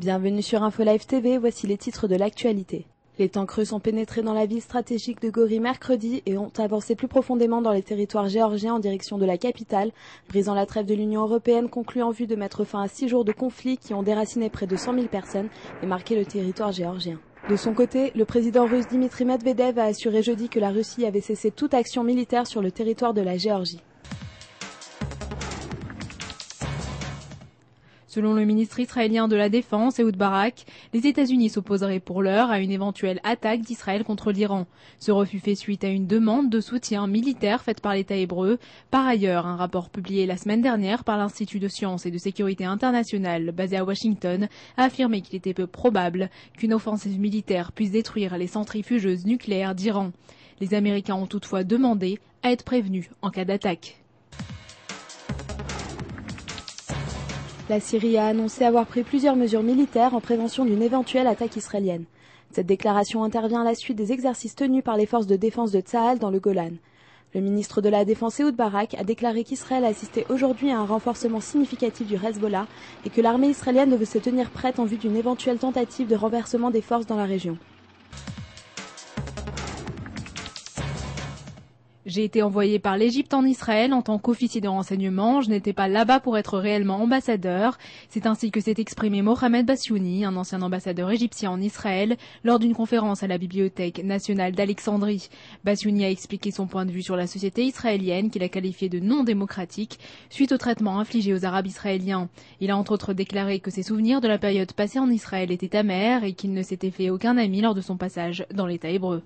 Bienvenue sur InfoLive TV, voici les titres de l'actualité. Les tanks russes ont pénétré dans la ville stratégique de Gori mercredi et ont avancé plus profondément dans les territoires géorgiens en direction de la capitale, brisant la trêve de l'Union européenne conclue en vue de mettre fin à 6 jours de conflit qui ont déraciné près de 100 000 personnes et marqué le territoire géorgien. De son côté, le président russe Dmitry Medvedev a assuré jeudi que la Russie avait cessé toute action militaire sur le territoire de la Géorgie. Selon le ministre israélien de la Défense, Ehud Barak, les États-Unis s'opposeraient pour l'heure à une éventuelle attaque d'Israël contre l'Iran. Ce refus fait suite à une demande de soutien militaire faite par l'État hébreu. Par ailleurs, un rapport publié la semaine dernière par l'Institut de sciences et de sécurité internationale basé à Washington a affirmé qu'il était peu probable qu'une offensive militaire puisse détruire les centrifugeuses nucléaires d'Iran. Les Américains ont toutefois demandé à être prévenus en cas d'attaque. La Syrie a annoncé avoir pris plusieurs mesures militaires en prévention d'une éventuelle attaque israélienne. Cette déclaration intervient à la suite des exercices tenus par les forces de défense de Tsahal dans le Golan. Le ministre de la Défense Ehud Barak a déclaré qu'Israël assistait aujourd'hui à un renforcement significatif du Hezbollah et que l'armée israélienne devait se tenir prête en vue d'une éventuelle tentative de renversement des forces dans la région. J'ai été envoyé par l'Égypte en Israël en tant qu'officier de renseignement. Je n'étais pas là-bas pour être réellement ambassadeur. C'est ainsi que s'est exprimé Mohamed Bassiouni, un ancien ambassadeur égyptien en Israël, lors d'une conférence à la Bibliothèque nationale d'Alexandrie. Bassiouni a expliqué son point de vue sur la société israélienne qu'il a qualifiée de non démocratique suite au traitement infligé aux Arabes israéliens. Il a entre autres déclaré que ses souvenirs de la période passée en Israël étaient amers et qu'il ne s'était fait aucun ami lors de son passage dans l'État hébreu.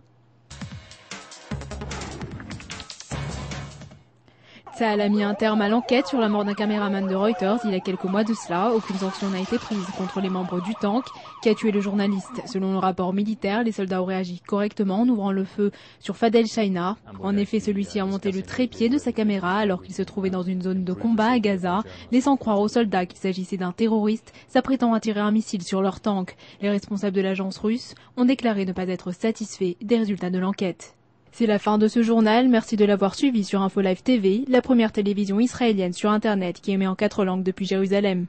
Tsahal a mis un terme à l'enquête sur la mort d'un caméraman de Reuters il y a quelques mois de cela. Aucune sanction n'a été prise contre les membres du tank qui a tué le journaliste. Selon le rapport militaire, les soldats auraient agi correctement en ouvrant le feu sur Fadel Shahina. En effet, celui-ci a monté le trépied de sa caméra alors qu'il se trouvait dans une zone de combat à Gaza, laissant croire aux soldats qu'il s'agissait d'un terroriste s'apprêtant à tirer un missile sur leur tank. Les responsables de l'agence russe ont déclaré ne pas être satisfaits des résultats de l'enquête. C'est la fin de ce journal, merci de l'avoir suivi sur InfoLive TV, la première télévision israélienne sur Internet qui émet en 4 langues depuis Jérusalem.